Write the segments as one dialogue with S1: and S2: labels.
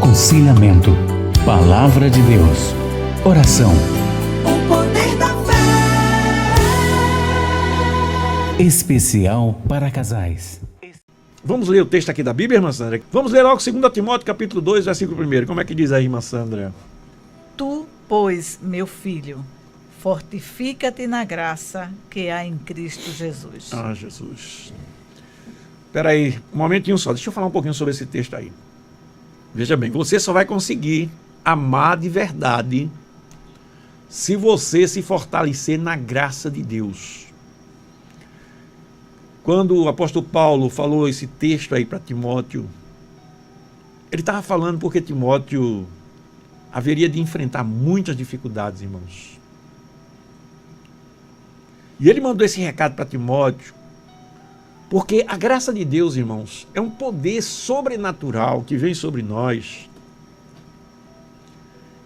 S1: aconselhamento, palavra de Deus, oração.
S2: O poder da fé.
S1: Especial para casais.
S3: Vamos ler o texto aqui da Bíblia, irmã Sandra? Vamos ler logo 2 Timóteo, capítulo 2, versículo 1. Como é que diz aí, irmã Sandra?
S4: Tu, pois, meu filho, fortifica-te na graça que há em Cristo Jesus.
S3: Ah, Jesus. Espera aí, um momentinho só. Deixa eu falar um pouquinho sobre esse texto aí. Veja bem, você só vai conseguir amar de verdade se você se fortalecer na graça de Deus. Quando o apóstolo Paulo falou esse texto aí para Timóteo, ele estava falando porque Timóteo haveria de enfrentar muitas dificuldades, irmãos. E ele mandou esse recado para Timóteo, porque a graça de Deus, irmãos, é um poder sobrenatural que vem sobre nós,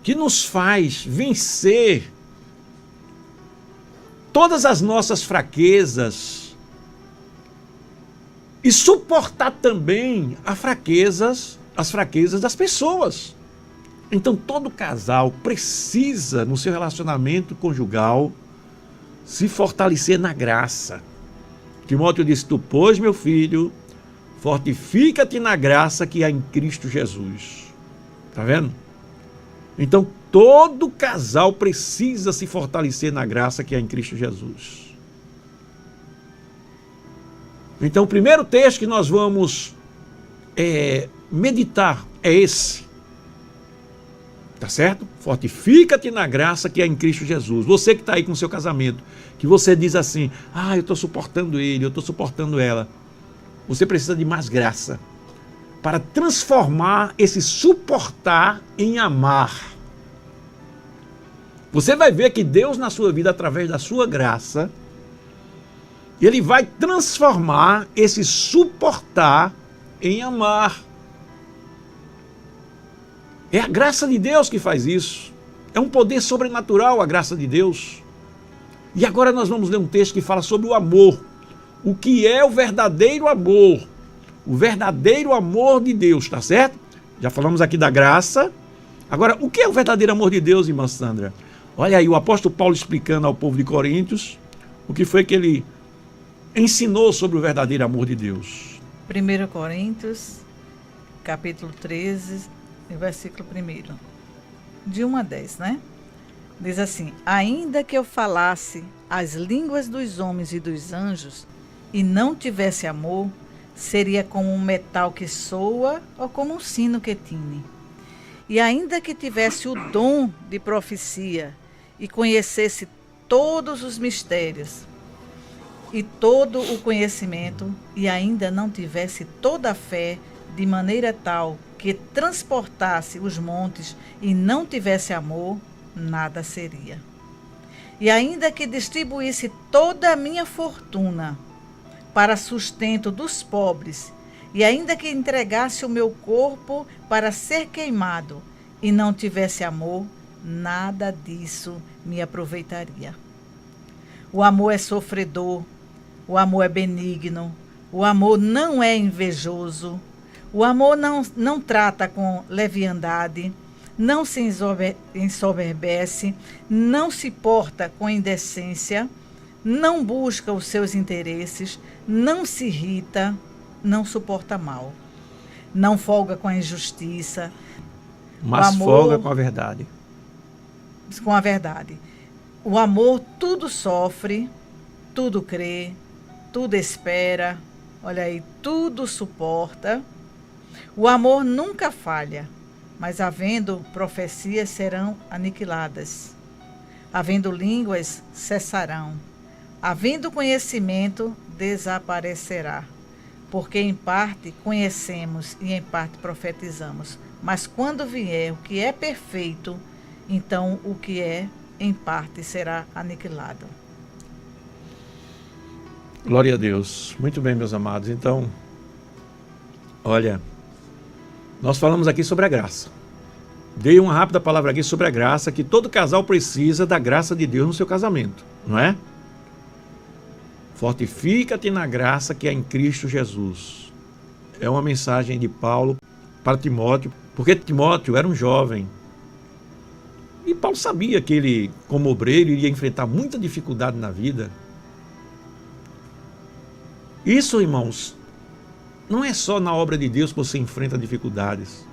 S3: que nos faz vencer todas as nossas fraquezas e suportar também as fraquezas das pessoas. Então todo casal precisa, no seu relacionamento conjugal, se fortalecer na graça. Timóteo disse: tu, pois, meu filho, fortifica-te na graça que há em Cristo Jesus. Está vendo? Então todo casal precisa se fortalecer na graça que há em Cristo Jesus. Então o primeiro texto que nós vamos meditar é esse. Tá certo? Fortifica-te na graça que há em Cristo Jesus. Você que está aí com o seu casamento, que você diz assim: eu estou suportando ele, eu estou suportando ela. Você precisa de mais graça para transformar esse suportar em amar. Você vai ver que Deus na sua vida, através da sua graça, Ele vai transformar esse suportar em amar. É a graça de Deus que faz isso. É um poder sobrenatural a graça de Deus. E agora nós vamos ler um texto que fala sobre o amor. O que é o verdadeiro amor? O verdadeiro amor de Deus, tá certo? Já falamos aqui da graça. Agora, o que é o verdadeiro amor de Deus, irmã Sandra? Olha aí, o apóstolo Paulo explicando ao povo de Coríntios o que foi que ele ensinou sobre o verdadeiro amor de Deus.
S4: 1 Coríntios, capítulo 13, versículo 1. De 1 a 10, né? Diz assim: ainda que eu falasse as línguas dos homens e dos anjos e não tivesse amor, seria como um metal que soa ou como um sino que tine. E ainda que tivesse o dom de profecia e conhecesse todos os mistérios e todo o conhecimento, e ainda não tivesse toda a fé de maneira tal que transportasse os montes e não tivesse amor, nada seria. E ainda que distribuísse toda a minha fortuna para sustento dos pobres, e ainda que entregasse o meu corpo para ser queimado e não tivesse amor, nada disso me aproveitaria. O amor é sofredor, o amor é benigno, o amor não é invejoso, o amor não trata com leviandade, não se ensoberbece, não se porta com indecência, não busca os seus interesses, não se irrita, não suporta mal, não folga com a injustiça,
S3: mas folga com a verdade.
S4: Com a verdade. O amor tudo sofre, tudo crê, tudo espera, olha aí, tudo suporta. O amor nunca falha, mas havendo profecias serão aniquiladas, havendo línguas cessarão, havendo conhecimento desaparecerá, porque em parte conhecemos e em parte profetizamos, mas quando vier o que é perfeito, então o que é em parte será aniquilado.
S3: Glória a Deus. Muito bem, meus amados. Então, olha, nós falamos aqui sobre a graça. Dei uma rápida palavra aqui sobre a graça, que todo casal precisa da graça de Deus no seu casamento, não é? Fortifica-te na graça que é em Cristo Jesus. É uma mensagem de Paulo para Timóteo, porque Timóteo era um jovem. E Paulo sabia que ele, como obreiro, iria enfrentar muita dificuldade na vida. Isso, irmãos, não é só na obra de Deus que você enfrenta dificuldades.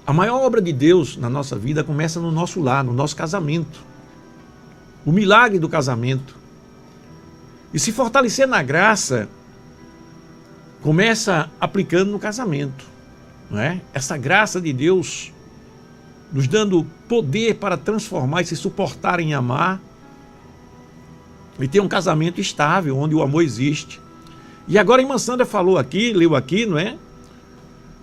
S3: A maior obra de Deus na nossa vida começa no nosso lar, no nosso casamento. O milagre do casamento. E se fortalecer na graça, começa aplicando no casamento. Não é? Essa graça de Deus nos dando poder para transformar e se suportar em amar e ter um casamento estável, onde o amor existe. E agora a irmã Sandra falou aqui, leu aqui, não é?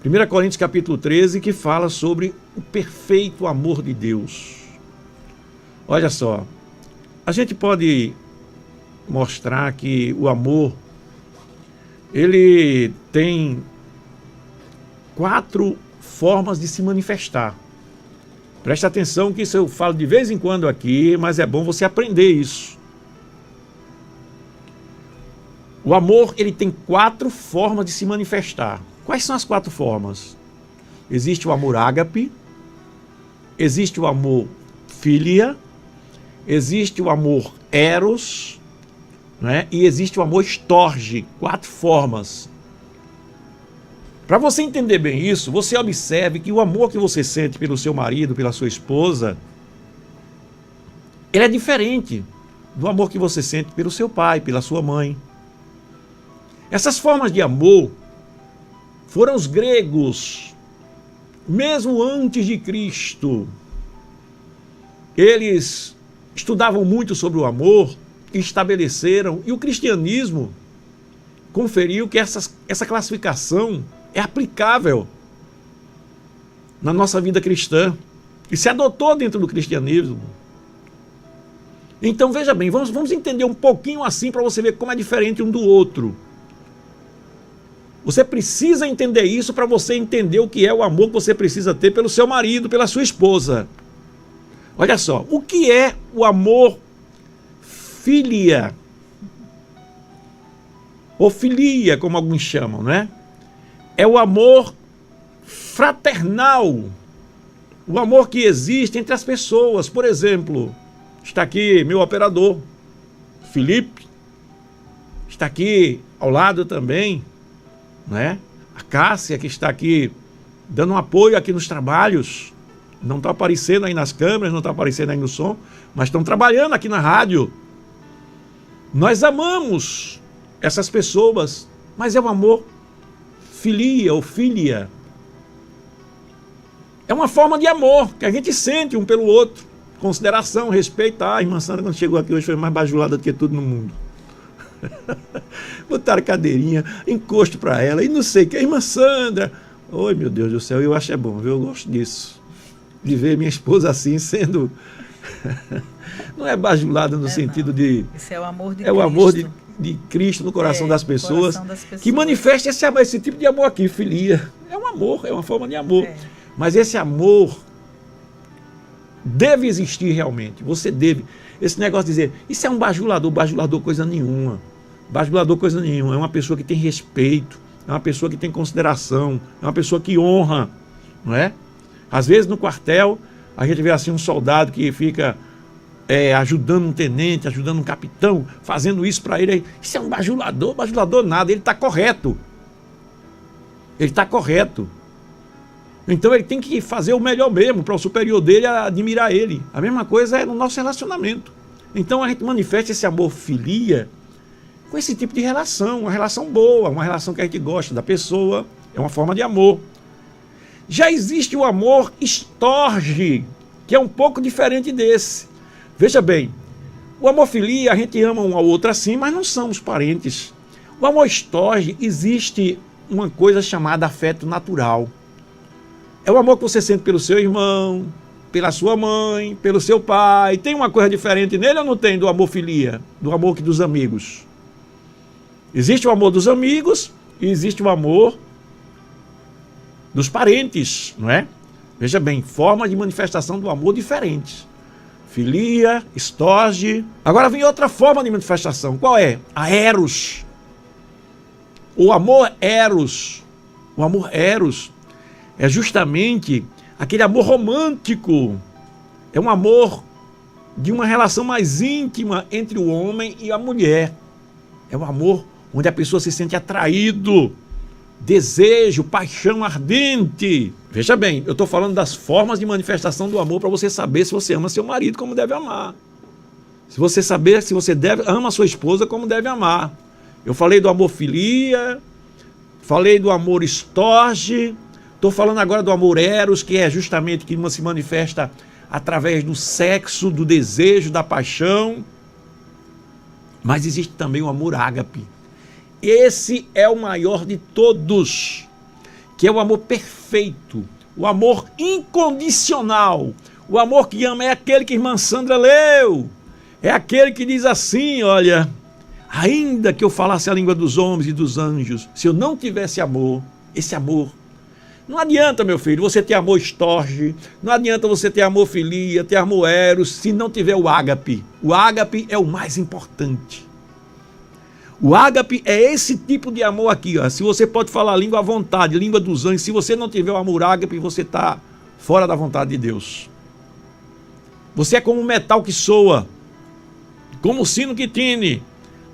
S3: 1 Coríntios capítulo 13, que fala sobre o perfeito amor de Deus. Olha só, a gente pode mostrar que o amor, ele tem 4 formas de se manifestar. Preste atenção que isso eu falo de vez em quando aqui, mas é bom você aprender isso. O amor, ele tem 4 formas de se manifestar. Quais são as 4 formas? Existe o amor ágape, existe o amor filia, existe o amor eros, né? E existe o amor storge. 4 formas. Para você entender bem isso, você observe que o amor que você sente pelo seu marido, pela sua esposa, ele é diferente do amor que você sente pelo seu pai, pela sua mãe. Essas formas de amor foram os gregos, mesmo antes de Cristo. Eles estudavam muito sobre o amor e estabeleceram, e o cristianismo conferiu que essa classificação é aplicável na nossa vida cristã e se adotou dentro do cristianismo. Então veja bem, vamos entender um pouquinho assim para você ver como é diferente um do outro. Você precisa entender isso para você entender o que é o amor que você precisa ter pelo seu marido, pela sua esposa. Olha só, o que é o amor filia? Ou filia, como alguns chamam, né? É o amor fraternal, o amor que existe entre as pessoas. Por exemplo, está aqui meu operador, Felipe, está aqui ao lado também, né? A Cássia, que está aqui dando um apoio aqui nos trabalhos, não está aparecendo aí nas câmeras, não está aparecendo aí no som, mas estão trabalhando aqui na rádio. Nós amamos essas pessoas, mas é um amor filia ou filia. É uma forma de amor que a gente sente um pelo outro. Consideração, respeito. A irmã Sandra, quando chegou aqui hoje, foi mais bajulada do que tudo no mundo. Botaram cadeirinha, encosto para ela, e não sei o que. A irmã Sandra, oi meu Deus do céu, eu acho bom, viu? Eu gosto disso. De ver minha esposa assim, sendo... Não é bajulada no sentido
S4: não.
S3: De...
S4: Isso é o amor de
S3: Cristo. É o amor de Cristo no coração das pessoas, que manifesta esse tipo de amor aqui, filia. É um amor, é uma forma de amor. É. Mas esse amor deve existir realmente. Você deve. Esse negócio de dizer, isso é um bajulador coisa nenhuma. Bajulador coisa nenhuma. É uma pessoa que tem respeito, é uma pessoa que tem consideração, é uma pessoa que honra, não é? Às vezes no quartel, a gente vê assim um soldado que fica ajudando um tenente, ajudando um capitão, fazendo isso para ele. Isso é um bajulador nada, ele está correto. Ele está correto. Então ele tem que fazer o melhor mesmo para o superior dele admirar ele. A mesma coisa é no nosso relacionamento. Então a gente manifesta esse amor filia com esse tipo de relação, uma relação boa, uma relação que a gente gosta da pessoa, é uma forma de amor. Já existe o amor storge, que é um pouco diferente desse. Veja bem, o amor filia, a gente ama um ao outro assim, mas não somos parentes. O amor storge, existe uma coisa chamada afeto natural. É o amor que você sente pelo seu irmão, pela sua mãe, pelo seu pai. Tem uma coisa diferente nele ou não tem do amor filia? Do amor dos amigos? Existe o amor dos amigos e existe o amor dos parentes, não é? Veja bem, forma de manifestação do amor diferentes. Filia, storge. Agora vem outra forma de manifestação. Qual é? A eros. O amor eros. O amor eros é justamente aquele amor romântico. É um amor de uma relação mais íntima entre o homem e a mulher. É um amor onde a pessoa se sente atraído, desejo, paixão ardente. Veja bem, eu estou falando das formas de manifestação do amor para você saber se você ama seu marido como deve amar. Se você saber se você ama sua esposa como deve amar. Eu falei do amor filia, falei do amor estorge, estou falando agora do amor eros, que é justamente que se manifesta através do sexo, do desejo, da paixão. Mas existe também o amor ágape. Esse é o maior de todos, que é o amor perfeito, o amor incondicional. O amor que ama é aquele que a irmã Sandra leu. É aquele que diz assim, olha, ainda que eu falasse a língua dos homens e dos anjos, se eu não tivesse amor, esse amor, não adianta, meu filho, você ter amor estorge, não adianta você ter amor filia, ter amor eros, se não tiver o ágape. O ágape é o mais importante. O ágape é esse tipo de amor aqui, ó. Se você pode falar a língua à vontade, língua dos anjos, se você não tiver o amor ágape, você está fora da vontade de Deus. Você é como um metal que soa, como o sino que tine.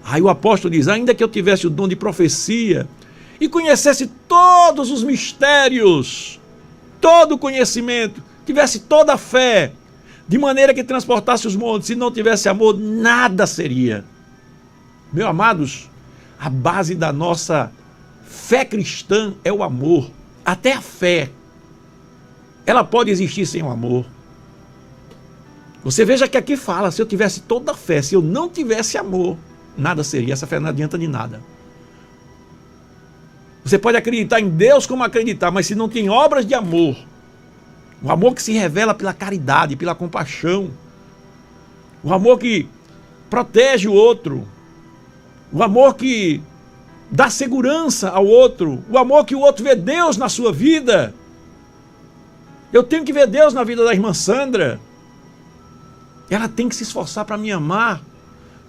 S3: Aí o apóstolo diz, ainda que eu tivesse o dom de profecia e conhecesse todos os mistérios, todo o conhecimento, tivesse toda a fé, de maneira que transportasse os montes, se não tivesse amor, nada seria. Meus amados, a base da nossa fé cristã é o amor. Até a fé, ela pode existir sem o amor. Você veja que aqui fala, se eu tivesse toda a fé, se eu não tivesse amor, nada seria. Essa fé não adianta de nada. Você pode acreditar em Deus como acreditar, mas se não tem obras de amor, o amor que se revela pela caridade, pela compaixão, o amor que protege o outro, o amor que dá segurança ao outro, o amor que o outro vê Deus na sua vida. Eu tenho que ver Deus na vida da irmã Sandra. Ela tem que se esforçar para me amar,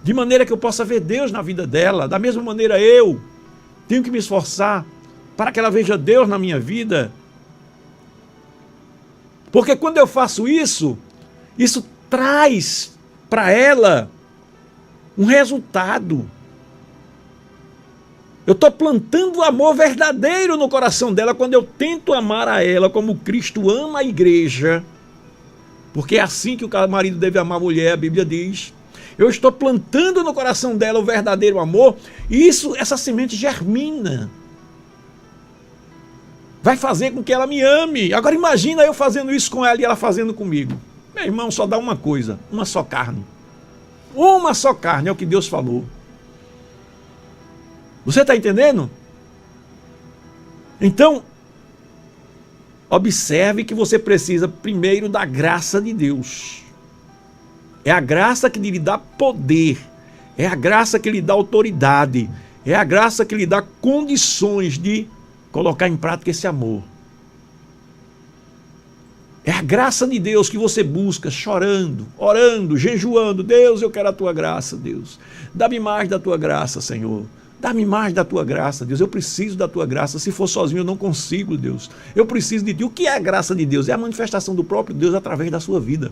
S3: de maneira que eu possa ver Deus na vida dela. Da mesma maneira eu tenho que me esforçar para que ela veja Deus na minha vida. Porque quando eu faço isso, isso traz para ela um resultado. Eu estou plantando o amor verdadeiro no coração dela quando eu tento amar a ela como Cristo ama a igreja. Porque é assim que o marido deve amar a mulher, a Bíblia diz. Eu estou plantando no coração dela o verdadeiro amor e essa semente germina. Vai fazer com que ela me ame. Agora imagina eu fazendo isso com ela e ela fazendo comigo. Meu irmão, só dá uma coisa, uma só carne. Uma só carne, é o que Deus falou. Você está entendendo? Então, observe que você precisa primeiro da graça de Deus. É a graça que lhe dá poder. É a graça que lhe dá autoridade. É a graça que lhe dá condições de colocar em prática esse amor. É a graça de Deus que você busca, chorando, orando, jejuando. Deus, eu quero a tua graça, Deus. Dá-me mais da tua graça, Senhor. Dá-me mais da tua graça, Deus. Eu preciso da tua graça. Se for sozinho, eu não consigo, Deus. Eu preciso de ti. O que é a graça de Deus? É a manifestação do próprio Deus através da sua vida.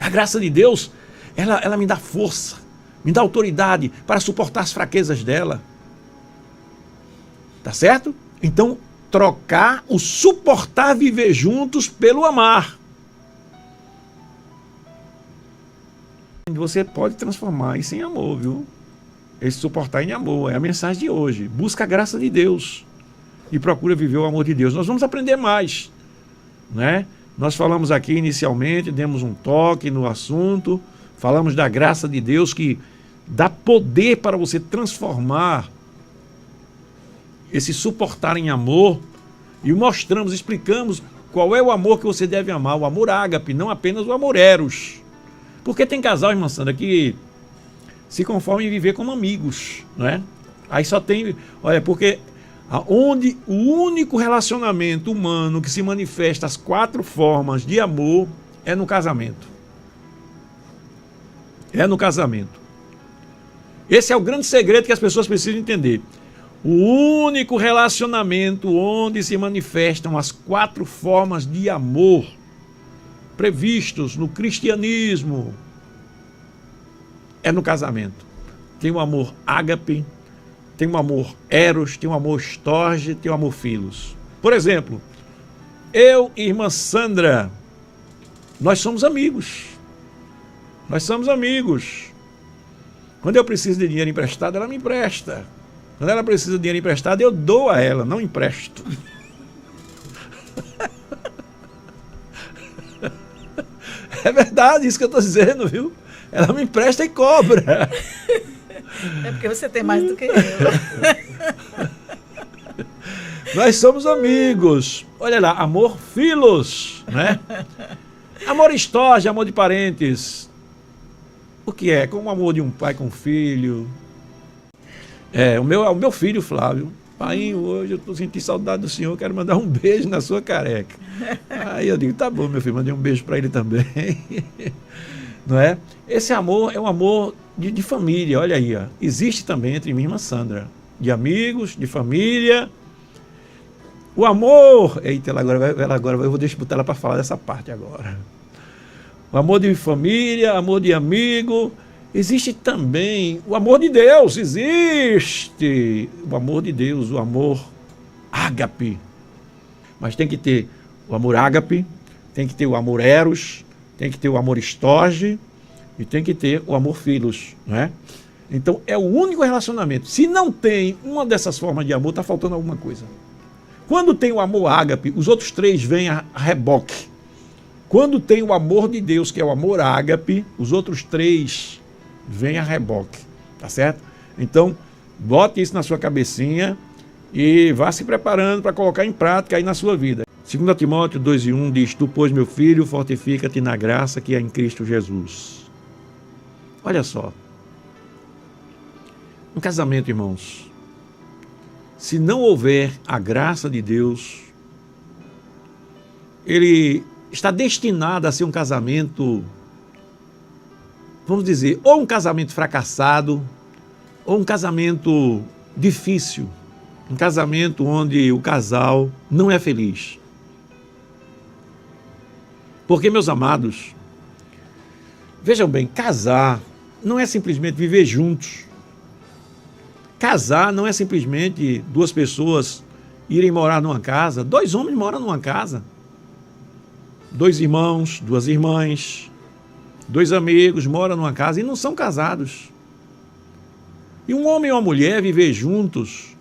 S3: A graça de Deus, ela me dá força, me dá autoridade para suportar as fraquezas dela. Tá certo? Então, trocar o suportar viver juntos pelo amar. Você pode transformar isso em amor, viu? Esse suportar em amor, é a mensagem de hoje. Busca a graça de Deus e procura viver o amor de Deus. Nós vamos aprender mais, né? Nós falamos aqui inicialmente, demos um toque no assunto, falamos da graça de Deus que dá poder para você transformar esse suportar em amor e mostramos, explicamos qual é o amor que você deve amar, o amor ágape, não apenas o amor eros. Porque tem casal, irmã Sandra, que se conformam em viver como amigos, né? Aí só tem, olha, porque onde o único relacionamento humano que se manifesta as 4 formas de amor é no casamento. É no casamento. Esse é o grande segredo que as pessoas precisam entender. O único relacionamento onde se manifestam as 4 formas de amor previstos no cristianismo é no casamento. Tem o amor ágape, tem o amor eros, tem o amor storge, tem o amor filos. Por exemplo, eu e irmã Sandra, nós somos amigos. Nós somos amigos. Quando eu preciso de dinheiro emprestado, ela me empresta. Quando ela precisa de dinheiro emprestado, eu dou a ela, não empresto. É verdade isso que eu estou dizendo, viu? Ela me empresta e cobra.
S4: É porque você tem mais do que eu.
S3: Nós somos amigos. Olha lá, amor filos, né? Amor estorge, amor de parentes. O que é? Como o amor de um pai com um filho. O meu filho, Flávio. Pai, hoje eu estou sentindo saudade do senhor, quero mandar um beijo na sua careca. Aí eu digo, tá bom, meu filho, mandei um beijo para ele também. Não é? Esse amor é um amor de família, olha aí. Ó. Existe também entre mim e irmã Sandra. De amigos, de família. O amor... Eita, ela agora eu vou deixar botar ela para falar dessa parte agora. O amor de família, amor de amigo... Existe também o amor de Deus, existe o amor de Deus, o amor ágape. Mas tem que ter o amor ágape, tem que ter o amor eros, tem que ter o amor storge e tem que ter o amor filos, não é? Então é o único relacionamento. Se não tem uma dessas formas de amor, está faltando alguma coisa. Quando tem o amor ágape, os outros 3 vêm a reboque. Quando tem o amor de Deus, que é o amor ágape, os outros 3 vem a reboque, tá certo? Então, bote isso na sua cabecinha e vá se preparando para colocar em prática aí na sua vida. 2 Timóteo 2:1 diz, tu, pois, meu filho, fortifica-te na graça que é em Cristo Jesus. Olha só. Um casamento, irmãos, se não houver a graça de Deus, ele está destinado a ser um casamento, vamos dizer, ou um casamento fracassado, ou um casamento difícil, um casamento onde o casal não é feliz. Porque, meus amados, vejam bem, casar não é simplesmente viver juntos. Casar não é simplesmente 2 pessoas irem morar numa casa, 2 homens moram numa casa, 2 irmãos, 2 irmãs, 2 amigos moram numa casa e não são casados. E um homem e uma mulher viver juntos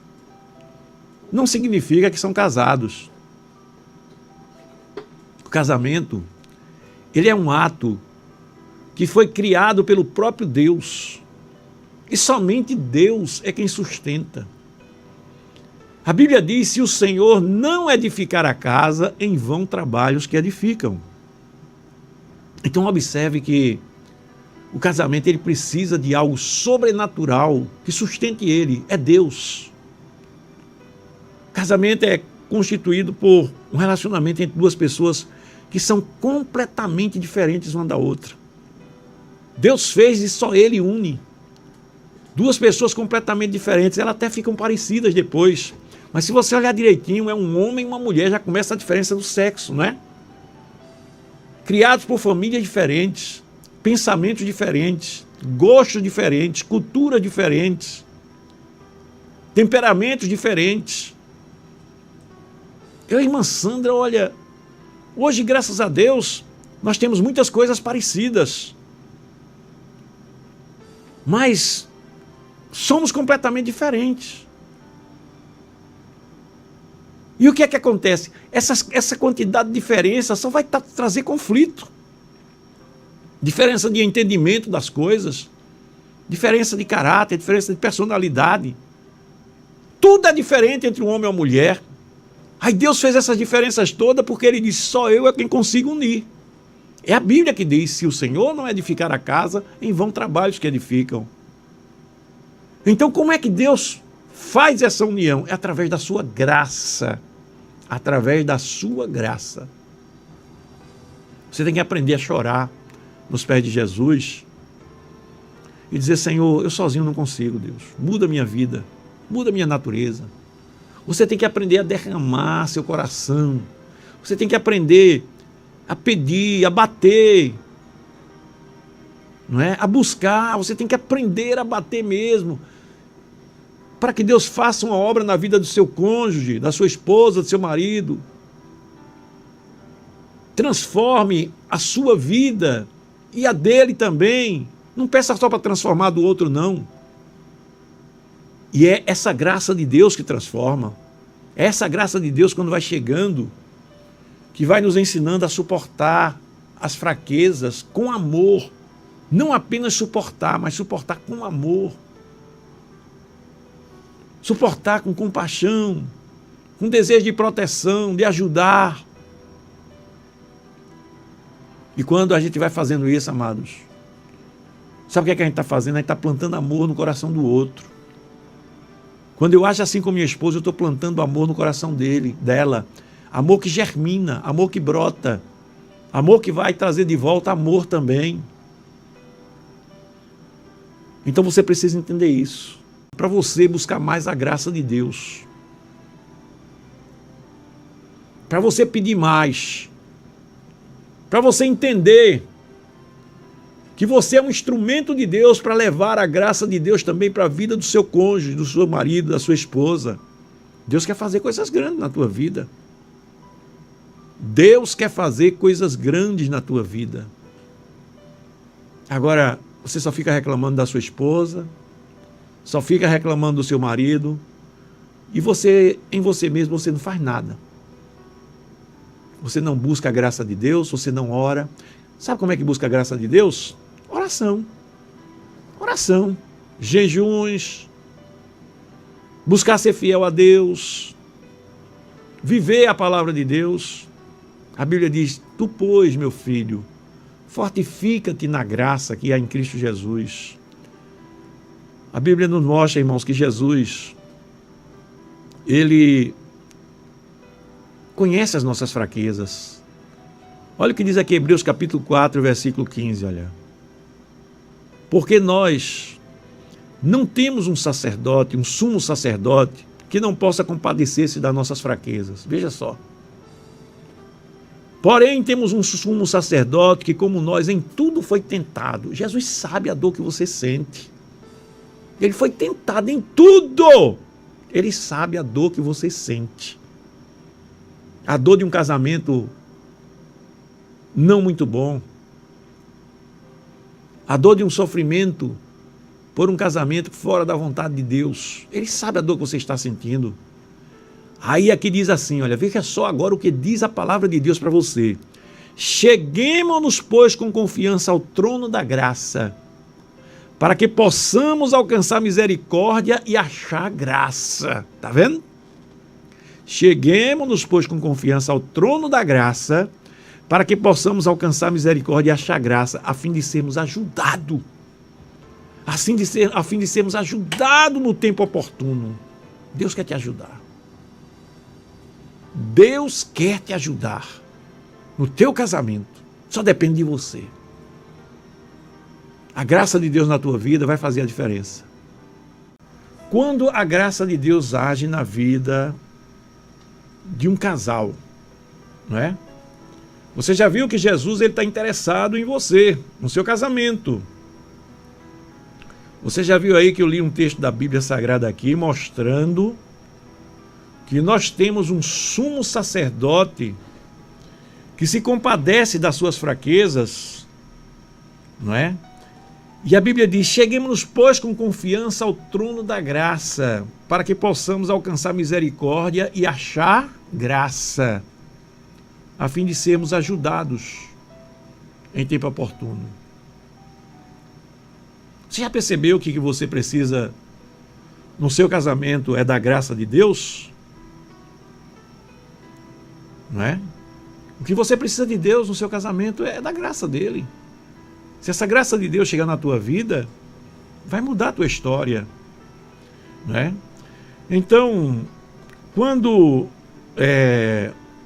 S3: não significa que são casados. O casamento, ele é um ato que foi criado pelo próprio Deus. E somente Deus é quem sustenta. A Bíblia diz, se o Senhor não edificar a casa, em vão trabalhos que edificam. Então observe que o casamento ele precisa de algo sobrenatural que sustente ele, é Deus. O casamento é constituído por um relacionamento entre 2 pessoas que são completamente diferentes uma da outra. Deus fez e só Ele une. 2 pessoas completamente diferentes, elas até ficam parecidas depois. Mas se você olhar direitinho, é um homem e uma mulher, já começa a diferença do sexo, não é? Criados por famílias diferentes, pensamentos diferentes, gostos diferentes, culturas diferentes, temperamentos diferentes. Eu e a irmã Sandra, olha, hoje, graças a Deus, nós temos muitas coisas parecidas. Mas somos completamente diferentes. E o que é que acontece? Essa quantidade de diferença só vai trazer conflito. Diferença de entendimento das coisas, diferença de caráter, diferença de personalidade. Tudo é diferente entre um homem e uma mulher. Aí Deus fez essas diferenças todas porque Ele disse, só eu é quem consigo unir. É a Bíblia que diz, se o Senhor não edificar a casa, em vão trabalhos que edificam. Então como é que Deus faz essa união? É através da sua graça. Através da sua graça. Você tem que aprender a chorar nos pés de Jesus e dizer, Senhor, eu sozinho não consigo, Deus. Muda a minha vida. muda a minha natureza. Você tem que aprender a derramar seu coração. Você tem que aprender a pedir, a bater, não é? A buscar. Você tem que aprender a bater mesmo, para que Deus faça uma obra na vida do seu cônjuge, da sua esposa, do seu marido. Transforme a sua vida e a dele também. Não peça só para transformar do outro, não. E é essa graça de Deus que transforma. É essa graça de Deus, quando vai chegando, que vai nos ensinando a suportar as fraquezas com amor. Não apenas suportar, mas suportar com amor. Suportar com compaixão, com desejo de proteção, de ajudar. E quando a gente vai fazendo isso, amados, sabe o que é que a gente está fazendo? A gente está plantando amor no coração do outro. Quando eu ajo assim com minha esposa, eu estou plantando amor no coração dela. Amor que germina, amor que brota. Amor que vai trazer de volta amor também. Então você precisa entender isso. Para você buscar mais a graça de Deus. Para você pedir mais. Para você entender que você é um instrumento de Deus para levar a graça de Deus também para a vida do seu cônjuge, do seu marido, da sua esposa. Deus quer fazer coisas grandes na tua vida. Deus quer fazer coisas grandes na tua vida. Agora, você só fica reclamando da sua esposa, só fica reclamando do seu marido, e você, em você mesmo, você não faz nada. Você não busca a graça de Deus, você não ora. Sabe como é que busca a graça de Deus? Oração. Oração. Jejuns. Buscar ser fiel a Deus. Viver a palavra de Deus. A Bíblia diz: tu, pois, meu filho, fortifica-te na graça que há em Cristo Jesus. A Bíblia nos mostra, irmãos, que Jesus, Ele conhece as nossas fraquezas. Olha o que diz aqui Hebreus capítulo 4, versículo 15, olha. Porque nós não temos um sacerdote, um sumo sacerdote, que não possa compadecer-se das nossas fraquezas. Veja só. Porém, temos um sumo sacerdote que, como nós, em tudo foi tentado. Jesus sabe a dor que você sente. Ele foi tentado em tudo. Ele sabe a dor que você sente. A dor de um casamento não muito bom. A dor de um sofrimento por um casamento fora da vontade de Deus. Ele sabe a dor que você está sentindo. Aí aqui diz assim, olha, veja só agora o que diz a palavra de Deus para você. Cheguemo-nos, pois, com confiança ao trono da graça, para que possamos alcançar misericórdia e achar graça. Está vendo? Cheguemo-nos, pois, com confiança ao trono da graça, para que possamos alcançar misericórdia e achar graça, a fim de sermos ajudados. A fim de sermos ajudados no tempo oportuno. Deus quer te ajudar. Deus quer te ajudar no teu casamento. Só depende de você. A graça de Deus na tua vida vai fazer a diferença. Quando a graça de Deus age na vida de um casal, não é? Você já viu que Jesus está interessado em você, no seu casamento. Você já viu aí que eu li um texto da Bíblia Sagrada aqui, mostrando que nós temos um sumo sacerdote que se compadece das suas fraquezas, não é? E a Bíblia diz: cheguemos-nos, pois, com confiança ao trono da graça, para que possamos alcançar misericórdia e achar graça, a fim de sermos ajudados em tempo oportuno. Você já percebeu que você precisa no seu casamento é da graça de Deus? Não é? O que você precisa de Deus no seu casamento é da graça dele. Se essa graça de Deus chegar na tua vida, vai mudar a tua história. Não é? Então, quando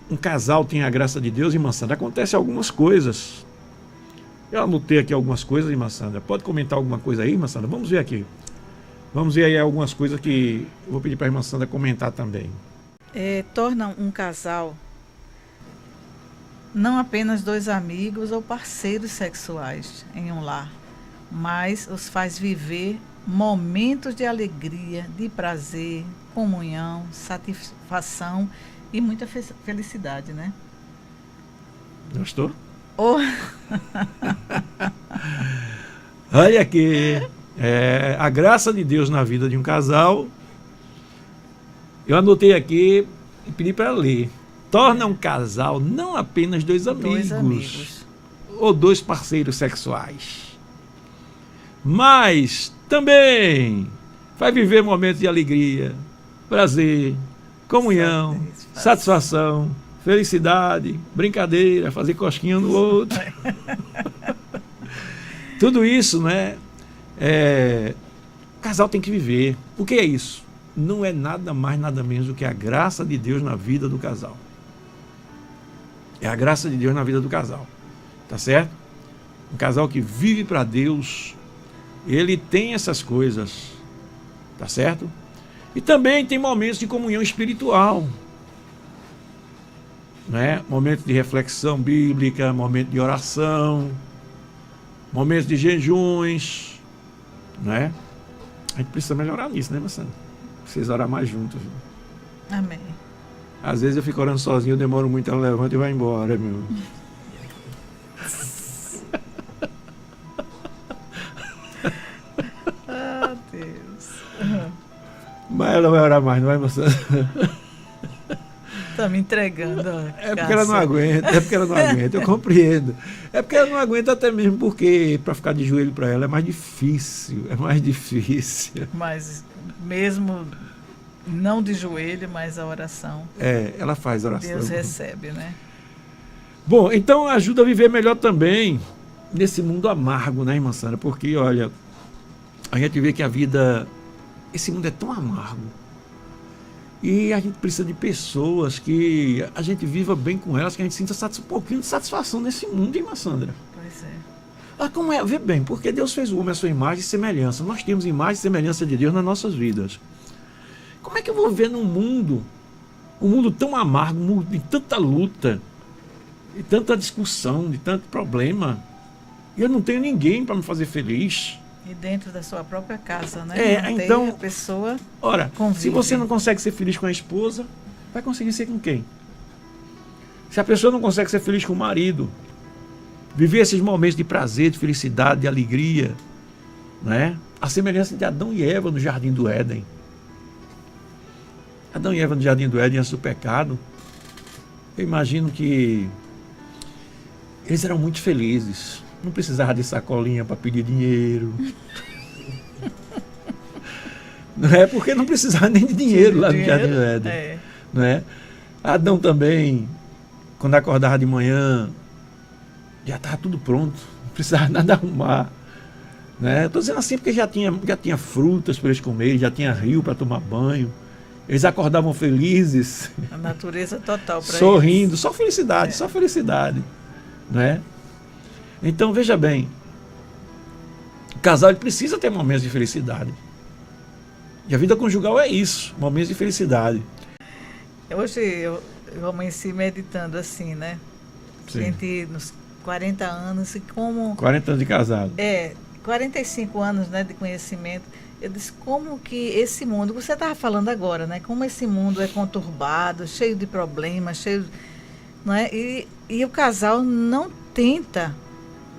S3: um casal tem a graça de Deus, irmã Sandra, acontece algumas coisas. Eu anotei aqui algumas coisas, irmã Sandra. Pode comentar alguma coisa aí, irmã Sandra? Vamos ver aqui. Vamos ver aí algumas coisas que eu vou pedir para a irmã Sandra comentar também.
S4: Torna um casal não apenas dois amigos ou parceiros sexuais em um lar, mas os faz viver momentos de alegria, de prazer, comunhão, satisfação e muita felicidade, né?
S3: Gostou?
S4: Oh.
S3: Olha aqui, a graça de Deus na vida de um casal. Eu anotei aqui e pedi para ler. Torna um casal não apenas dois amigos ou dois parceiros sexuais, mas também vai viver momentos de alegria, prazer, comunhão, satisfação, felicidade, brincadeira, fazer cosquinha no outro. Tudo isso, né? O casal tem que viver. O que é isso? Não é nada mais, nada menos do que a graça de Deus na vida do casal. É a graça de Deus na vida do casal. Tá certo? Um casal que vive para Deus, ele tem essas coisas. Tá certo? E também tem momentos de comunhão espiritual. Né? Momentos de reflexão bíblica, momentos de oração, momentos de jejuns. Né? A gente precisa melhorar nisso, né, Marcelo? Vocês orar mais juntos. Viu?
S4: Amém.
S3: Às vezes eu fico orando sozinho, eu demoro muito, ela levanta e vai embora, meu.
S4: Ah, Deus.
S3: Mas ela vai orar mais, não vai, Marcelo?
S4: Tá me entregando.
S3: É porque ela não aguenta, eu compreendo. É porque ela não aguenta até mesmo porque para ficar de joelho para ela é mais difícil,
S4: Mas mesmo não de joelho, mas a oração.
S3: Ela faz oração.
S4: Deus recebe, né?
S3: Bom, então ajuda a viver melhor também nesse mundo amargo, né, irmã Sandra? Porque, olha, a gente vê que a vida, esse mundo é tão amargo. E a gente precisa de pessoas que a gente viva bem com elas, que a gente sinta um pouquinho de satisfação nesse mundo, hein, irmã Sandra?
S4: Pois é.
S3: Ah, como é? Vê bem, porque Deus fez o homem à sua imagem e semelhança. Nós temos imagem e semelhança de Deus nas nossas vidas. Como é que eu vou ver num mundo, um mundo tão amargo, um mundo de tanta luta, de tanta discussão, de tanto problema, e eu não tenho ninguém para me fazer feliz?
S4: E dentro da sua própria casa, né?
S3: Então,
S4: a pessoa
S3: ora,
S4: convive.
S3: Se você não consegue ser feliz com a esposa, vai conseguir ser com quem? Se a pessoa não consegue ser feliz com o marido, viver esses momentos de prazer, de felicidade, de alegria, né? A semelhança de Adão e Eva no Jardim do Éden. Adão e Eva no Jardim do Éden, antes do pecado, eu imagino que eles eram muito felizes. Não precisava de sacolinha para pedir dinheiro. Não é? Porque não precisava nem de dinheiro lá no Jardim do Éden. Não é? Adão também, quando acordava de manhã, já estava tudo pronto. Não precisava nada arrumar. Né? Estou dizendo assim porque já tinha frutas para eles comerem, já tinha rio para tomar banho. Eles acordavam felizes.
S4: A natureza total para eles.
S3: Sorrindo, só felicidade, só felicidade. Né? Então, veja bem, o casal ele precisa ter momentos de felicidade. E a vida conjugal é isso, momentos de felicidade.
S4: Hoje eu amanheci meditando assim, né?
S3: Sim.
S4: Gente, nos 40 anos, e como...
S3: 40 anos de casado.
S4: 45 anos, né, de conhecimento. Eu disse, como que esse mundo, você estava falando agora, né? Como esse mundo é conturbado, cheio de problemas, cheio... Não é? E o casal não tenta,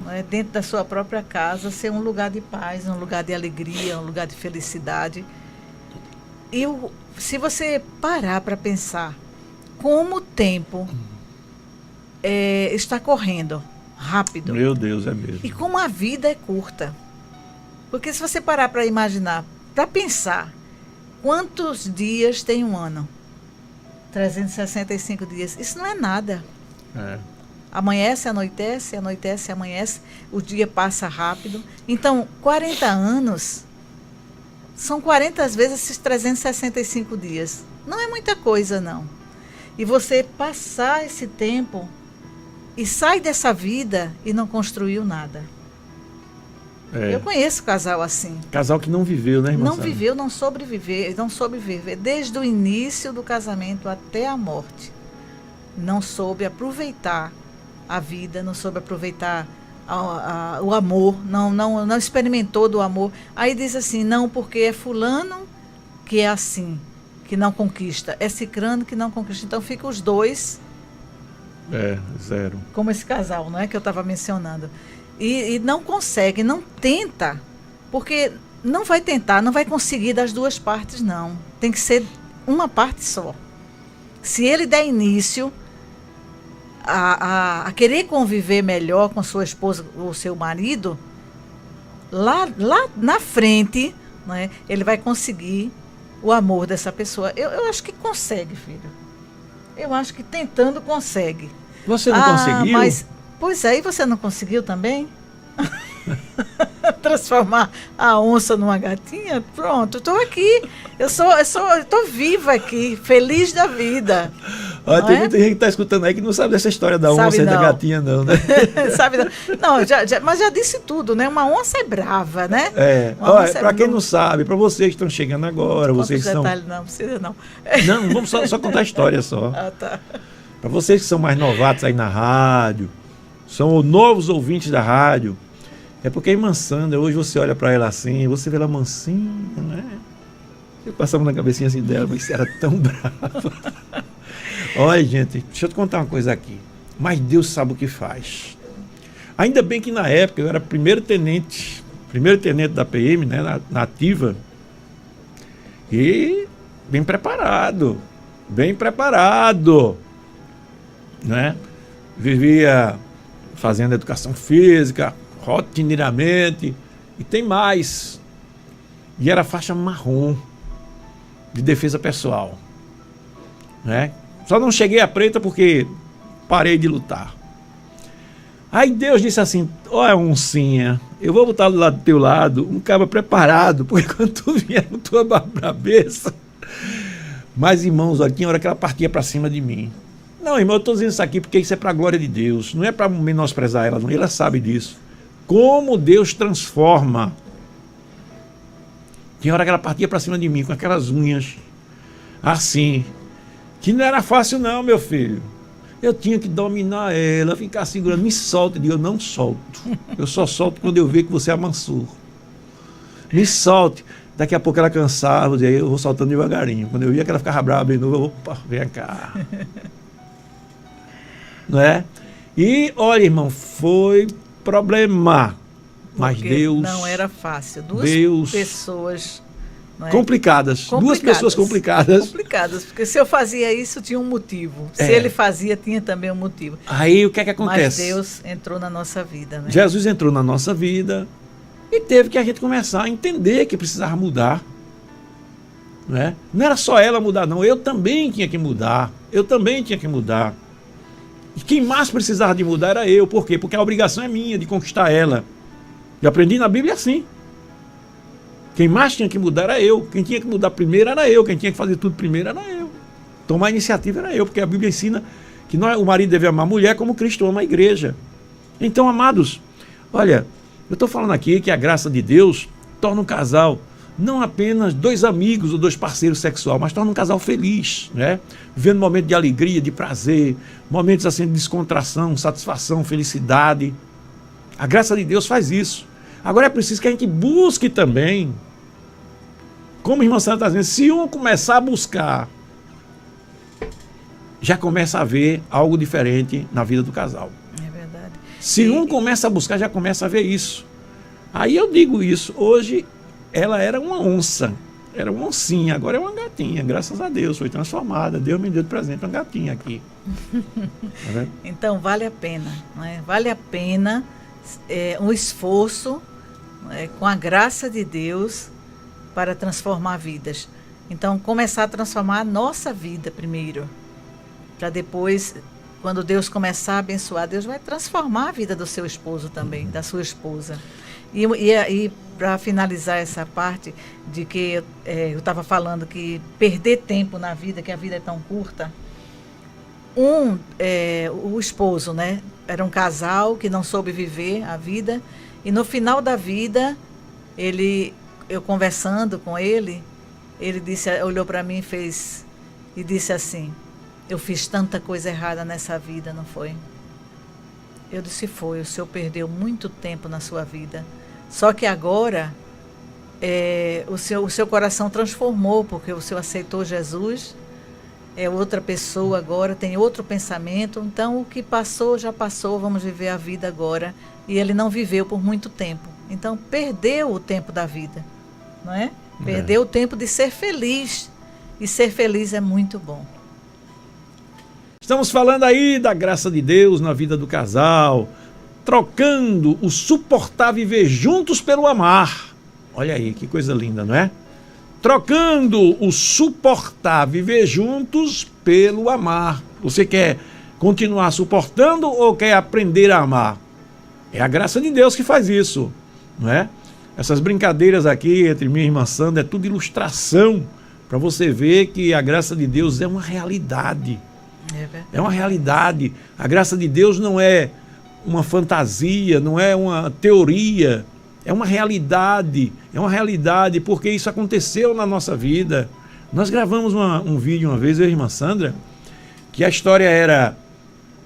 S4: não é, dentro da sua própria casa, ser um lugar de paz, um lugar de alegria, um lugar de felicidade. E se você parar para pensar como o tempo está correndo rápido.
S3: Meu Deus, é mesmo.
S4: E como a vida é curta. Porque se você parar para imaginar, para pensar, quantos dias tem um ano? 365 dias. Isso não é nada. Amanhece, anoitece, anoitece, amanhece, o dia passa rápido. Então, 40 anos são 40 vezes esses 365 dias. Não é muita coisa, não. E você passar esse tempo e sai dessa vida e não construiu nada.
S3: É.
S4: Eu conheço casal assim.
S3: Casal que não viveu, né, irmã?
S4: Não viveu, não soube viver, não soube viver desde o início do casamento até a morte. Não soube aproveitar a vida, não soube aproveitar o amor, não experimentou do amor. Aí diz assim, não, porque é fulano que é assim, que não conquista, é cicrano que não conquista. Então fica os dois,
S3: Zero.
S4: como esse casal, não é, que eu estava mencionando. E não consegue, não tenta, porque não vai tentar, não vai conseguir das duas partes, não. Tem que ser uma parte só. Se ele der início a querer conviver melhor com sua esposa ou seu marido, lá na frente, né, ele vai conseguir o amor dessa pessoa. Eu acho que consegue, filho. Eu acho que tentando consegue.
S3: Você não conseguiu?
S4: Mas, pois é, e você não conseguiu também? Transformar a onça numa gatinha? Pronto, estou aqui. Eu estou viva aqui, feliz da vida.
S3: Olha, tem muita gente que está escutando aí que não sabe dessa história da onça e da gatinha, não, né?
S4: Sabe não. Não, mas já disse tudo, né? Uma onça é brava, né?
S3: Olha, para quem não sabe, para vocês que estão chegando agora, vocês que são...
S4: Não precisa não.
S3: Não, vamos só contar a história só.
S4: Tá.
S3: Para vocês que são mais novatos aí na rádio, são novos ouvintes da rádio, é porque a irmã Sandra, hoje você olha para ela assim, você vê ela mansinha, né? Eu passava na cabecinha assim dela, mas era tão brava. Olha, gente, deixa eu te contar uma coisa aqui. Mas Deus sabe o que faz. Ainda bem que na época eu era primeiro tenente da PM, né, na ativa, e bem preparado, né? Vivia fazendo educação física, rotineiramente, e tem mais. E era faixa marrom de defesa pessoal, né? Só não cheguei a preta porque parei de lutar. Aí Deus disse assim, olha, oncinha, eu vou botar do lado do teu lado um cara preparado, porque quando tu vier com tua cabeça. Mas, irmãos, olha, tinha hora que ela partia para cima de mim. Não, irmão, eu estou dizendo isso aqui porque isso é para a glória de Deus, não é para menosprezar ela, não. Ela sabe disso. Como Deus transforma. Tinha hora que ela partia para cima de mim com aquelas unhas assim, que não era fácil não, meu filho. Eu tinha que dominar ela, ficar segurando, me solta. Eu digo, eu não solto. Eu só solto quando eu ver que você amansou. Me solte. Daqui a pouco ela cansava, e aí eu vou soltando devagarinho. Quando eu via que ela ficava brava de novo, eu, opa, vem cá. Não é? E, olha, irmão, foi problema. Mas
S4: porque
S3: Deus...
S4: não era fácil. Duas pessoas... Não é?
S3: Complicadas. Duas pessoas complicadas.
S4: Complicadas, porque se eu fazia isso, tinha um motivo. Se ele fazia, tinha também um motivo.
S3: Aí, o que é que acontece?
S4: Mas Deus entrou na nossa vida, né?
S3: Jesus entrou na nossa vida e teve que a gente começar a entender que precisava mudar. Né? Não era só ela mudar, não. Eu também tinha que mudar. E quem mais precisava de mudar era eu. Por quê? Porque a obrigação é minha de conquistar ela. Eu aprendi na Bíblia assim. Quem mais tinha que mudar era eu. Quem tinha que mudar primeiro era eu. Quem tinha que fazer tudo primeiro era eu. Tomar a iniciativa era eu. Porque a Bíblia ensina que o marido deve amar a mulher como Cristo ama a igreja. Então, amados, olha, eu estou falando aqui que a graça de Deus torna um casal não apenas dois amigos ou dois parceiros sexuais, mas torna um casal feliz, né? Vivendo momentos de alegria, de prazer, momentos assim de descontração, satisfação, felicidade. A graça de Deus faz isso. Agora é preciso que a gente busque também, como a irmã Sandra está dizendo, se um começar a buscar, já começa a ver algo diferente na vida do casal.
S4: É verdade.
S3: Se um começa a buscar, já começa a ver isso. Aí eu digo isso, hoje ela era uma onça, era uma oncinha, agora é uma gatinha, graças a Deus, foi transformada, Deus me deu de presente uma gatinha aqui. Tá vendo?
S4: Então vale a pena, né? Vale a pena um esforço com a graça de Deus para transformar vidas. Então começar a transformar a nossa vida primeiro, para depois, quando Deus começar a abençoar, Deus vai transformar a vida do seu esposo também, da sua esposa. E para finalizar essa parte de que eu estava falando que perder tempo na vida, que a vida é tão curta, o esposo, né, era um casal que não soube viver a vida E no final da vida, eu conversando com ele disse, olhou para mim e disse assim: eu fiz tanta coisa errada nessa vida, não foi? Eu disse: foi, o senhor perdeu muito tempo na sua vida. Só que agora o seu coração transformou, porque o senhor aceitou Jesus, é outra pessoa agora, tem outro pensamento. Então o que passou, já passou, vamos viver a vida agora. E ele não viveu por muito tempo. Então perdeu o tempo da vida, não é? Perdeu o tempo de ser feliz. E ser feliz é muito bom.
S3: Estamos falando aí da graça de Deus na vida do casal, trocando o suportar viver juntos pelo amar. Olha aí, que coisa linda, não é? Trocando o suportar viver juntos pelo amar. Você quer continuar suportando ou quer aprender a amar? É a graça de Deus que faz isso, não é? Essas brincadeiras aqui entre minha irmã Sandra é tudo ilustração para você ver que a graça de Deus é uma realidade. É uma realidade. A graça de Deus não é uma fantasia, não é uma teoria. É uma realidade. É uma realidade porque isso aconteceu na nossa vida. Nós gravamos um vídeo uma vez, eu e a irmã Sandra, que a história era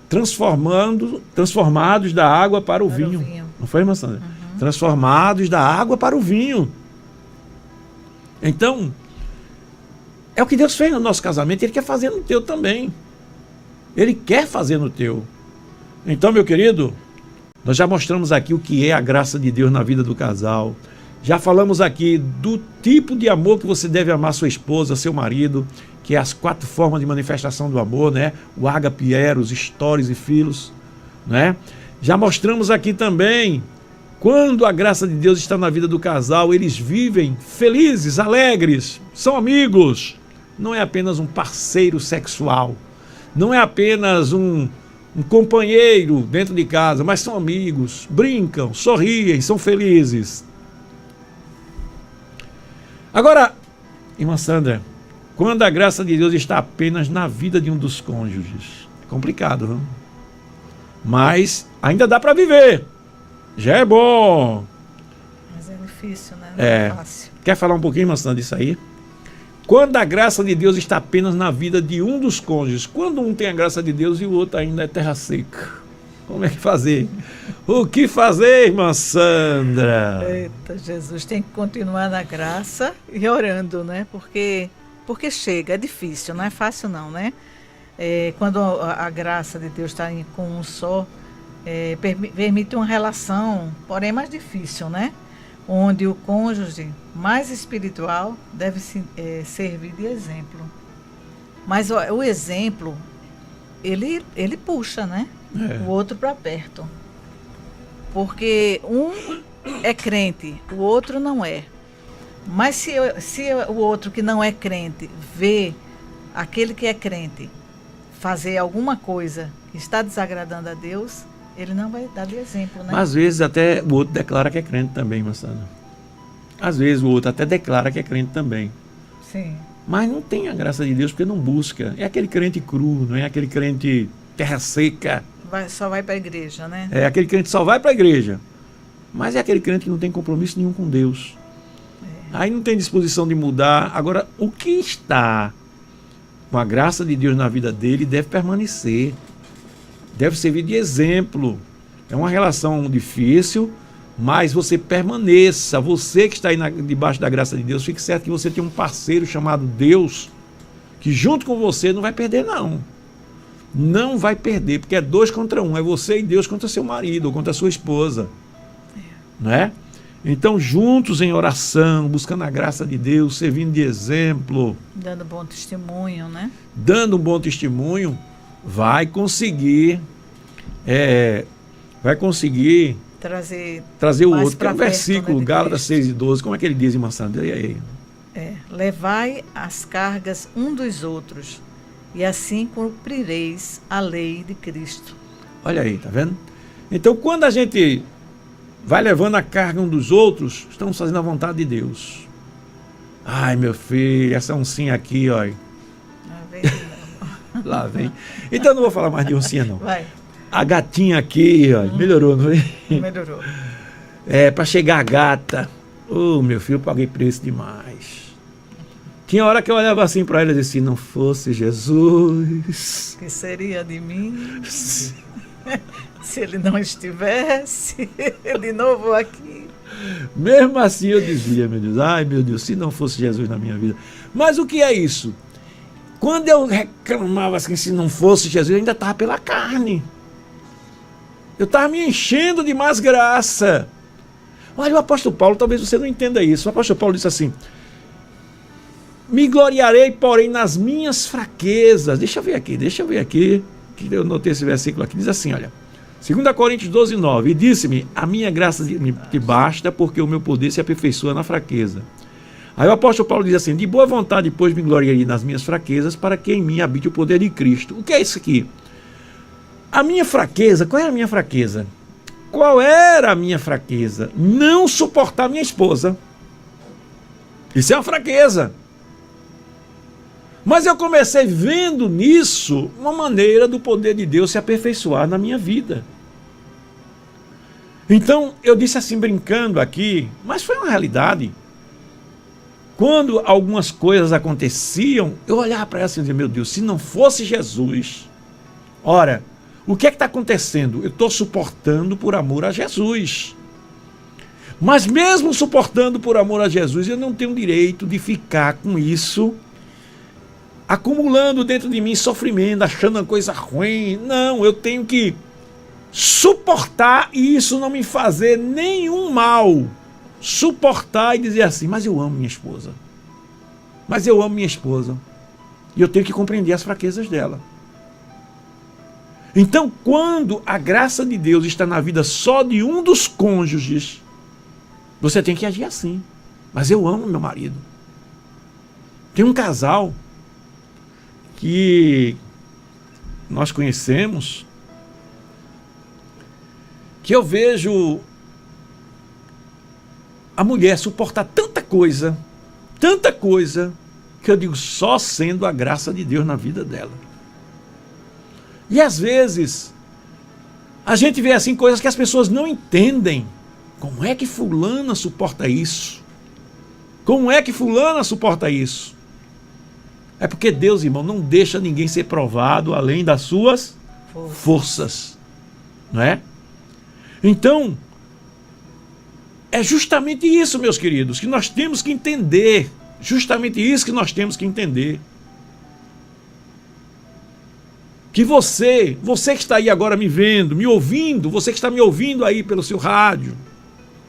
S3: transformados da água para o vinho. Não foi, irmã Sandra? Uhum. Transformados da água para o vinho. Então, é o que Deus fez no nosso casamento, Ele quer fazer no teu também. Ele quer fazer no teu. Então, meu querido, nós já mostramos aqui o que é a graça de Deus na vida do casal. Já falamos aqui do tipo de amor que você deve amar sua esposa, seu marido, que é as 4 formas de manifestação do amor, né? O ágape, eros, stories e filos, né? Já mostramos aqui também, quando a graça de Deus está na vida do casal, eles vivem felizes, alegres, são amigos. Não é apenas um parceiro sexual, não é apenas um companheiro dentro de casa, mas são amigos, brincam, sorriem, são felizes. Agora, irmã Sandra, quando a graça de Deus está apenas na vida de um dos cônjuges, é complicado, não? Mas ainda dá para viver, já é bom.
S4: Mas é difícil, né? Não é fácil.
S3: Quer falar um pouquinho, irmã Sandra, disso aí? Quando a graça de Deus está apenas na vida de um dos cônjuges, quando um tem a graça de Deus e o outro ainda é terra seca, como é que fazer? O que fazer, irmã Sandra?
S4: Eita, Jesus, tem que continuar na graça e orando, né? Porque chega, é difícil, não é fácil não, né? Quando a graça de Deus está com um só, permite uma relação, porém mais difícil, né? Onde o cônjuge mais espiritual deve servir de exemplo. Mas o exemplo, ele puxa, né? O outro para perto. Porque um é crente, o outro não é. Mas se o outro que não é crente vê aquele que é crente fazer alguma coisa que está desagradando a Deus, ele não vai dar de exemplo, né?
S3: Às vezes até o outro declara que é crente também, Marcelo. Às vezes o outro até declara que é crente também.
S4: Sim.
S3: Mas não tem a graça de Deus porque não busca. É aquele crente cru, não é aquele crente terra seca.
S4: Só vai para a igreja, né?
S3: É aquele crente que só vai para a igreja. Mas é aquele crente que não tem compromisso nenhum com Deus. Aí não tem disposição de mudar. Agora, o que está com a graça de Deus na vida dele deve permanecer. Deve servir de exemplo. É uma relação difícil, mas você permaneça. Você que está aí debaixo da graça de Deus, fique certo que você tem um parceiro chamado Deus, que junto com você não vai perder, não. Não vai perder, porque é 2 contra 1. É você e Deus contra seu marido ou contra sua esposa. Não é? Então, juntos em oração, buscando a graça de Deus, servindo de exemplo.
S4: Dando bom testemunho, né?
S3: Dando um bom testemunho, vai conseguir trazer o outro. Tem um versículo, né, Gálatas 6:12, como é que ele diz, irmã Sandra? E aí?
S4: Levai as cargas um dos outros, e assim cumprireis a lei de Cristo.
S3: Olha aí, tá vendo? Então, quando a gente vai levando a carga um dos outros, estamos fazendo a vontade de Deus. Ai, meu filho, essa oncinha aqui, ó. Lá vem. Então não vou falar mais de oncinha, não.
S4: Vai.
S3: A gatinha aqui, ó, melhorou, não foi?
S4: Melhorou.
S3: Para chegar a gata. Ô, meu filho, eu paguei preço demais. Tinha hora que eu olhava assim para ela e disse, se não fosse Jesus...
S4: Que seria de mim se ele não estivesse de novo aqui.
S3: Mesmo assim eu dizia, meu Deus, ai meu Deus, se não fosse Jesus na minha vida. Mas o que é isso? Quando eu reclamava assim, se não fosse Jesus, eu ainda estava pela carne. Eu estava me enchendo de mais graça. Olha, o apóstolo Paulo, talvez você não entenda isso. O apóstolo Paulo disse assim, me gloriarei, porém, nas minhas fraquezas. Deixa eu ver aqui, que eu notei esse versículo aqui. Diz assim, olha, 2 Coríntios 12, 9. E disse-me, a minha graça te basta, porque o meu poder se aperfeiçoa na fraqueza. Aí o apóstolo Paulo diz assim, de boa vontade, pois, me gloriarei nas minhas fraquezas, para que em mim habite o poder de Cristo. O que é isso aqui? A minha fraqueza, qual era a minha fraqueza? Qual era a minha fraqueza? Não suportar minha esposa. Isso é uma fraqueza. Mas eu comecei vendo nisso uma maneira do poder de Deus se aperfeiçoar na minha vida. Então, eu disse assim, brincando aqui, mas foi uma realidade. Quando algumas coisas aconteciam, eu olhava para ela assim e dizia, meu Deus, se não fosse Jesus... Ora, o que é que está acontecendo? Eu estou suportando por amor a Jesus. Mas mesmo suportando por amor a Jesus, eu não tenho direito de ficar com isso... acumulando dentro de mim sofrimento, achando uma coisa ruim. Não, eu tenho que suportar e isso não me fazer nenhum mal. Suportar e dizer assim, mas eu amo minha esposa. Mas eu amo minha esposa. E eu tenho que compreender as fraquezas dela. Então, quando a graça de Deus está na vida só de um dos cônjuges, você tem que agir assim. Mas eu amo meu marido. Tem um casal que nós conhecemos, que eu vejo a mulher suportar tanta coisa, que eu digo, só sendo a graça de Deus na vida dela. E às vezes, a gente vê assim coisas que as pessoas não entendem. Como é que fulana suporta isso? Como é que fulana suporta isso? É porque Deus, irmão, não deixa ninguém ser provado além das suas forças. Não é? Então, é justamente isso, meus queridos, que nós temos que entender. Justamente isso que nós temos que entender. Que você que está aí agora me vendo, me ouvindo, você que está me ouvindo aí pelo seu rádio,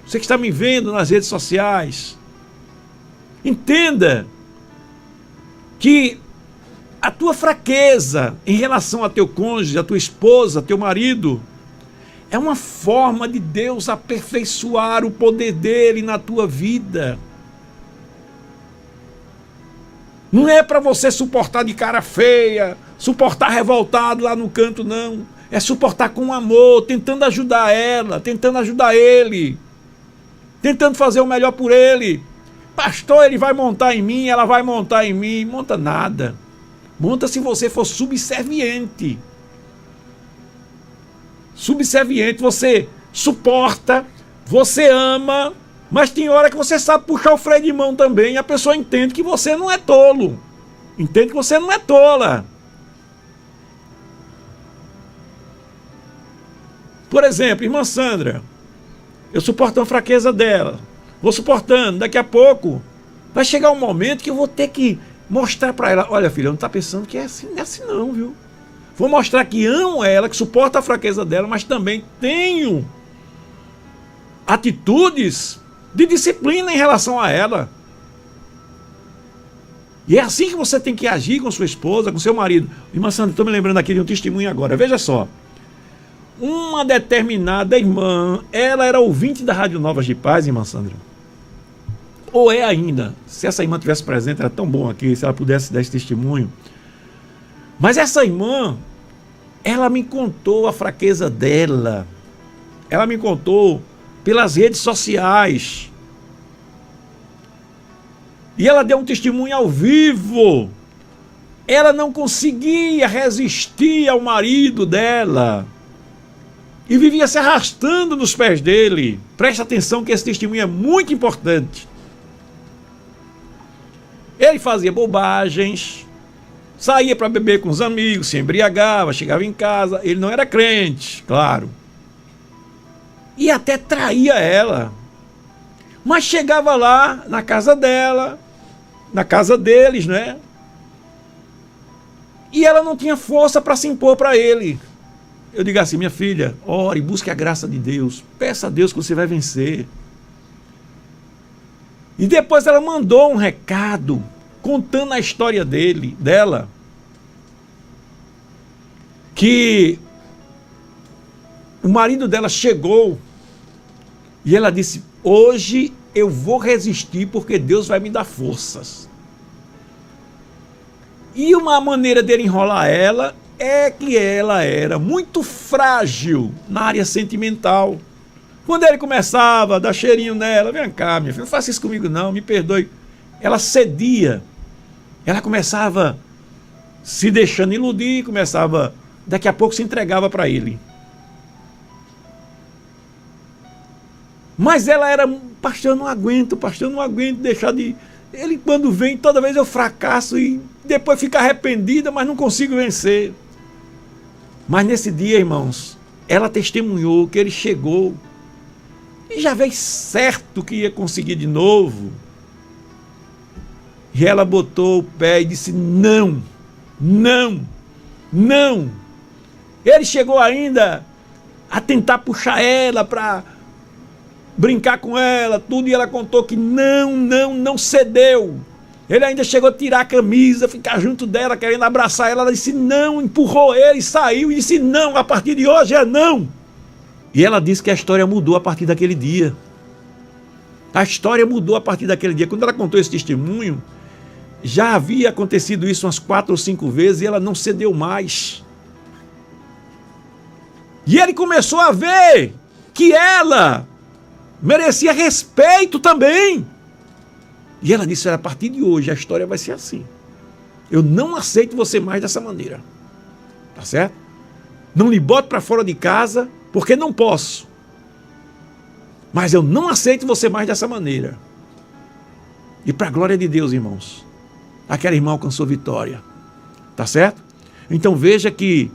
S3: você que está me vendo nas redes sociais, entenda que a tua fraqueza em relação a teu cônjuge, a tua esposa, a teu marido, é uma forma de Deus aperfeiçoar o poder dele na tua vida. Não é para você suportar de cara feia, suportar revoltado lá no canto, não. É suportar com amor, tentando ajudar ela, tentando ajudar ele, tentando fazer o melhor por ele. Pastor, ele vai montar em mim, ela vai montar em mim. Monta nada. Monta se você for subserviente. Subserviente, você suporta, você ama, mas tem hora que você sabe puxar o freio de mão também e a pessoa entende que você não é tolo. Entende que você não é tola. Por exemplo, irmã Sandra, eu suporto a fraqueza dela. Vou suportando, daqui a pouco vai chegar um momento que eu vou ter que mostrar para ela, olha filha, não está pensando que é assim não, viu? Vou mostrar que amo ela, que suporto a fraqueza dela, mas também tenho atitudes de disciplina em relação a ela. E é assim que você tem que agir com sua esposa, com seu marido. Irmã Sandra, estou me lembrando aqui de um testemunho agora, veja só. Uma determinada irmã, ela era ouvinte da Rádio Novas de Paz, irmã Sandra. Ou é ainda, se essa irmã tivesse presente, era tão bom aqui, se ela pudesse dar esse testemunho. Mas essa irmã, ela me contou a fraqueza dela. Ela me contou pelas redes sociais. E ela deu um testemunho ao vivo. Ela não conseguia resistir ao marido dela. e vivia se arrastando nos pés dele. Preste atenção que esse testemunho é muito importante. Ele fazia bobagens, saía para beber com os amigos, se embriagava, chegava em casa. Ele não era crente, claro. E até traía ela. Mas chegava lá na casa dela, na casa deles, né? E ela não tinha força para se impor para ele. Eu digo assim: minha filha, ore, busque a graça de Deus. Peça a Deus que você vai vencer. E depois ela mandou um recado contando a história dela. Que o marido dela chegou e ela disse: hoje eu vou resistir porque Deus vai me dar forças. E uma maneira dele enrolar ela é que ela era muito frágil na área sentimental. Quando ele começava a dar cheirinho nela: vem cá, minha filha, não faça isso comigo não, me perdoe. Ela cedia. Ela começava se deixando iludir, daqui a pouco se entregava para ele. Mas ela era: pastor, eu não aguento deixar de... Ele, quando vem, toda vez eu fracasso e depois fico arrependida, mas não consigo vencer. Mas nesse dia, irmãos, ela testemunhou que ele chegou e já veio certo que ia conseguir de novo. E ela botou o pé e disse: não, não, não. Ele chegou ainda a tentar puxar ela para brincar com ela, tudo, e ela contou que não cedeu. Ele ainda chegou a tirar a camisa, ficar junto dela, querendo abraçar ela. Ela disse não, empurrou ele, saiu e disse não, a partir de hoje é não. E ela disse que a história mudou a partir daquele dia. A história mudou a partir daquele dia. Quando ela contou esse testemunho, já havia acontecido isso umas 4 ou 5 vezes e ela não cedeu mais. E ele começou a ver que ela merecia respeito também. E ela disse: a partir de hoje a história vai ser assim. Eu não aceito você mais dessa maneira. Tá certo? Não lhe boto para fora de casa porque não posso. Mas eu não aceito você mais dessa maneira. E para a glória de Deus, irmãos, aquela irmã alcançou vitória. Tá certo? Então veja que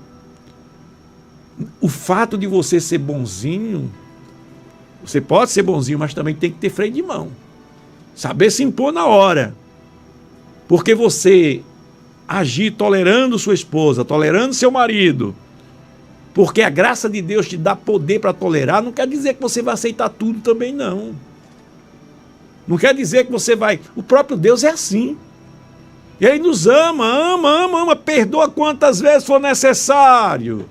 S3: o fato de você ser bonzinho, você pode ser bonzinho, mas também tem que ter freio de mão. Saber se impor na hora. Porque você agir tolerando sua esposa, tolerando seu marido, porque a graça de Deus te dá poder para tolerar, não quer dizer que você vai aceitar tudo também, não. Não quer dizer que você vai... O próprio Deus é assim. Ele nos ama, perdoa quantas vezes for necessário.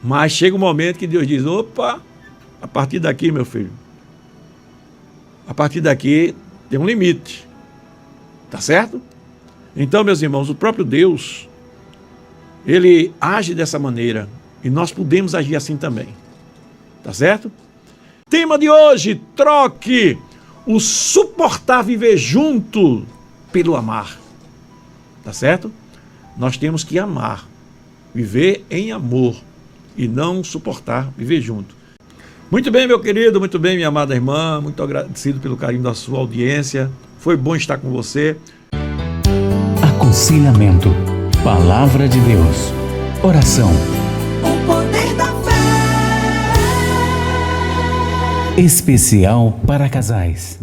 S3: Mas chega um momento que Deus diz: opa, a partir daqui, meu filho, a partir daqui tem um limite. Tá certo? Então, meus irmãos, o próprio Deus, ele age dessa maneira e nós podemos agir assim também. Tá certo? Tema de hoje: troque o suportar viver junto pelo amar. Tá certo? Nós temos que amar, viver em amor e não suportar viver junto. Muito bem, meu querido, muito bem, minha amada irmã, muito agradecido pelo carinho da sua audiência. Foi bom estar com você.
S1: Aconselhamento, Palavra de Deus, oração,
S2: O poder da fé.
S1: especial para casais.